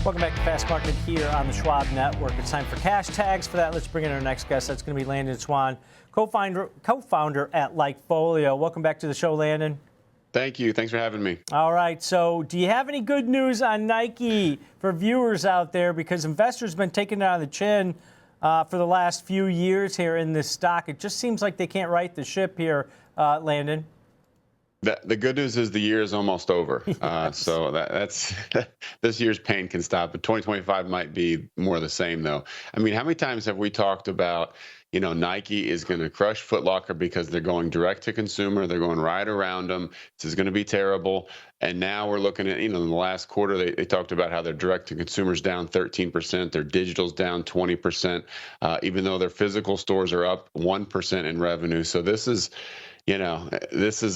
Welcome back to Fast Market here on the Schwab Network. It's time for cash tags. For that, let's bring in our next guest. That's going to be Landon Swan, co-founder at LikeFolio. Welcome back to the show, Landon. Thank you. Thanks for having me. All right. So do you have any good news on Nike for viewers out there? Because investors have been taking it on the chin for the last few years here in this stock. It just seems like they can't right the ship here, Landon. The good news is the year is almost over. Yes. So that's this year's pain can stop. But 2025 might be more of the same, though. I mean, how many times have we talked about, Nike is going to crush Foot Locker because they're going direct to consumer. They're going right around them. This is going to be terrible. And now we're looking at, in the last quarter, they talked about how their direct to consumers down 13%. Their digital's down 20%, even though their physical stores are up 1% in revenue. So this is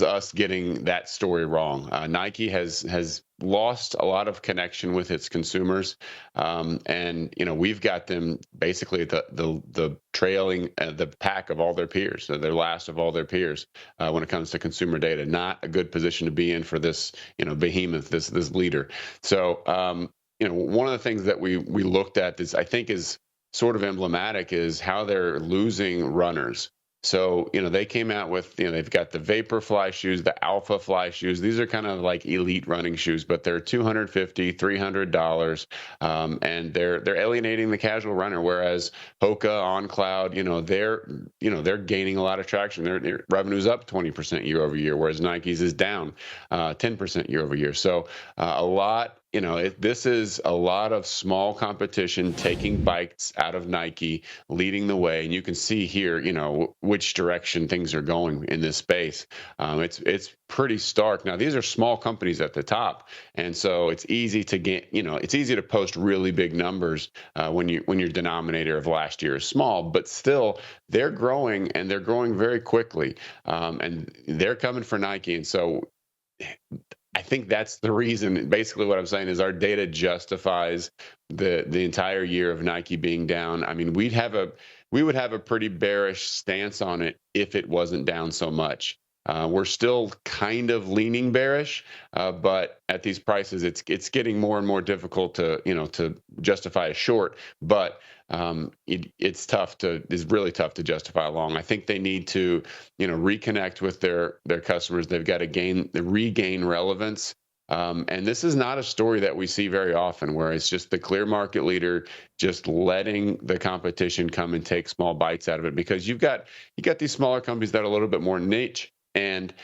us getting that story wrong. Nike has lost a lot of connection with its consumers, and we've got them basically the trailing the pack of all their peers. So they're last of all their peers when it comes to consumer data. Not a good position to be in for this behemoth, this leader. So one of the things that we looked at I think is sort of emblematic is how they're losing runners. So, they came out with, they've got the Vaporfly shoes, the Alpha Fly shoes. These are kind of like elite running shoes, but they're $250, $300, and they're alienating the casual runner. Whereas Hoka, On Cloud, they're gaining a lot of traction. Their revenue's up 20% year over year, whereas Nike's is down 10% year over year. So this is a lot of small competition taking bites out of Nike, leading the way. And you can see here, which direction things are going in this space. It's pretty stark. Now, these are small companies at the top. And so it's easy to get, it's easy to post really big numbers when your denominator of last year is small, but still they're growing and they're growing very quickly. And they're coming for Nike. And so I think that's the reason. Basically, what I'm saying is our data justifies the entire year of Nike being down. I mean, we would have a pretty bearish stance on it if it wasn't down so much. We're still kind of leaning bearish, but at these prices, it's getting more and more difficult to justify a short. But it's really tough to justify a long. I think they need to reconnect with their customers. They've got to regain relevance. And this is not a story that we see very often, where it's just the clear market leader just letting the competition come and take small bites out of it, because you got these smaller companies that are a little bit more niche. And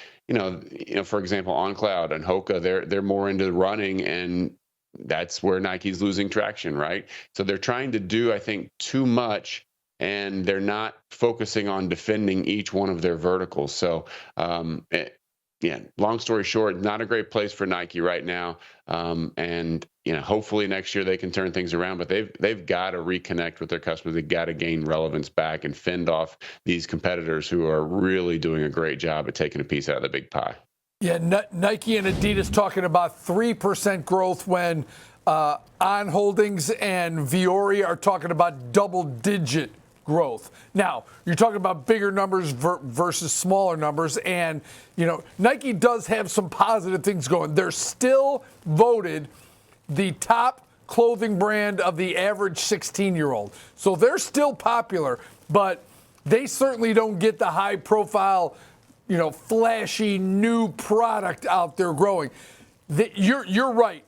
for example, On Cloud and Hoka, they're more into running, and that's where Nike's losing traction, right? So they're trying to do, I think, too much, and they're not focusing on defending each one of their verticals. So long story short, not a great place for Nike right now. And hopefully next year they can turn things around, but they've got to reconnect with their customers. They've got to gain relevance back and fend off these competitors who are really doing a great job at taking a piece out of the big pie. Yeah, Nike and Adidas talking about 3% growth when On Holdings and Viore are talking about double-digit growth. Now, you're talking about bigger numbers versus smaller numbers, and Nike does have some positive things going. They're still voted the top clothing brand of the average 16-year-old. So they're still popular, but they certainly don't get the high-profile, flashy new product out there growing. You're right.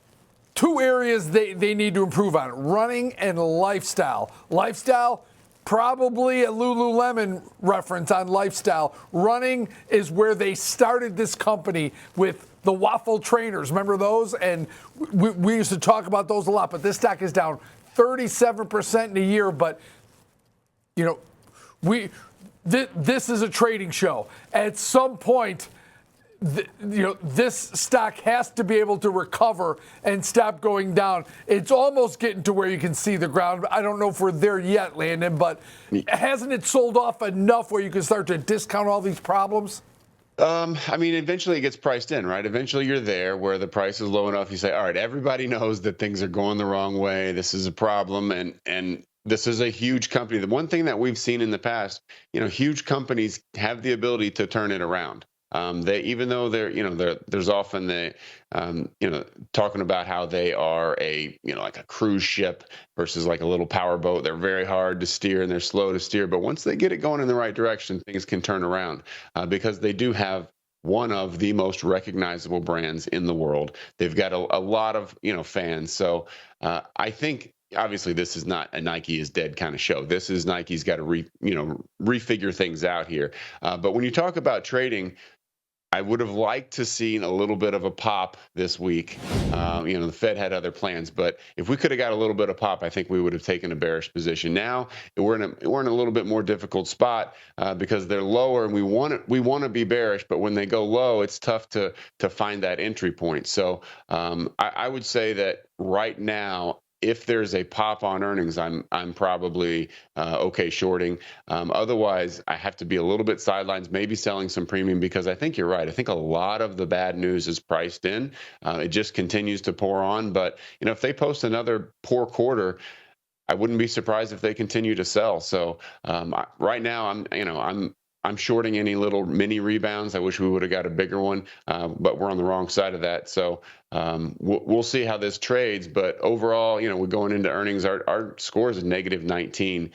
Two areas they need to improve on: running and lifestyle. Lifestyle, probably a Lululemon reference on lifestyle. Running is where they started this company with the waffle trainers. Remember those? And we used to talk about those a lot, but this stock is down 37% in a year. But, this is a trading show. At some point, this stock has to be able to recover and stop going down. It's almost getting to where you can see the ground. I don't know if we're there yet, Landon, but hasn't it sold off enough where you can start to discount all these problems? I mean, eventually it gets priced in, right? Eventually you're there where the price is low enough. You say, all right, everybody knows that things are going the wrong way. This is a problem. And this is a huge company. The one thing that we've seen in the past, huge companies have the ability to turn it around. They, even though there's often talking about how they are like a cruise ship versus like a little power boat. They're very hard to steer and they're slow to steer. But once they get it going in the right direction, things can turn around because they do have one of the most recognizable brands in the world. They've got a lot of fans. So I think obviously this is not a Nike is dead kind of show. This is Nike's got to refigure things out here. But when you talk about trading, I would have liked to seen a little bit of a pop this week. The Fed had other plans, but if we could have got a little bit of pop, I think we would have taken a bearish position. Now we're in a little bit more difficult spot because they're lower, and we want to be bearish, but when they go low, it's tough to find that entry point. So I would say that right now, if there's a pop on earnings, I'm probably okay shorting. Otherwise, I have to be a little bit sidelines, maybe selling some premium, because I think you're right. I think a lot of the bad news is priced in. It just continues to pour on. But if they post another poor quarter, I wouldn't be surprised if they continue to sell. So right now, I'm shorting any little mini rebounds. I wish we would have got a bigger one, but we're on the wrong side of that. So we'll see how this trades. But overall, we're going into earnings. Our score is a -19.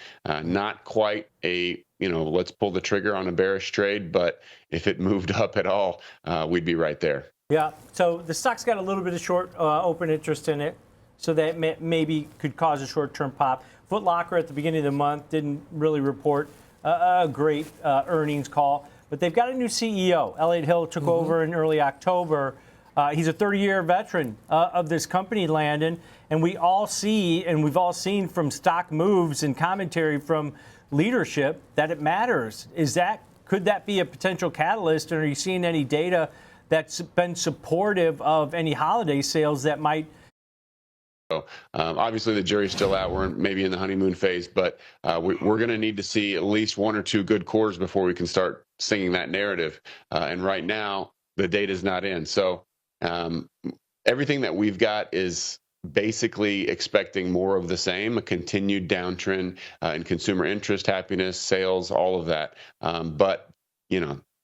Not quite a let's pull the trigger on a bearish trade, but if it moved up at all, we'd be right there. Yeah. So the stock's got a little bit of short open interest in it, so that maybe could cause a short-term pop. Foot Locker at the beginning of the month didn't really report a great earnings call, but they've got a new CEO. Elliott Hill took over in early October. He's a 30-year veteran of this company, Landon, and we all see, and we've all seen from stock moves and commentary from leadership that it matters. Could that be a potential catalyst, and are you seeing any data that's been supportive of any holiday sales that might? So obviously the jury's still out. We're maybe in the honeymoon phase, but we're going to need to see at least one or two good quarters before we can start singing that narrative. And right now, the data's not in. So everything that we've got is basically expecting more of the same, a continued downtrend in consumer interest, happiness, sales, all of that. But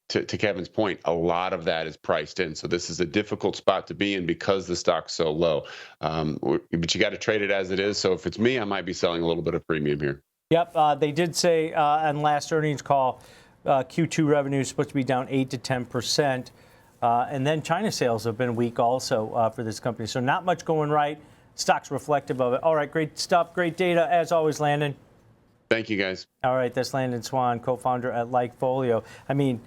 to Kevin's point, a lot of that is priced in. So this is a difficult spot to be in because the stock's so low. But you got to trade it as it is. So if it's me, I might be selling a little bit of premium here. Yep. They did say on last earnings call, Q2 revenue is supposed to be down 8 to 10%. And then China sales have been weak also for this company. So not much going right. Stock's reflective of it. All right. Great stuff. Great data as always, Landon. Thank you, guys. All right. That's Landon Swan, co-founder at LikeFolio. I mean,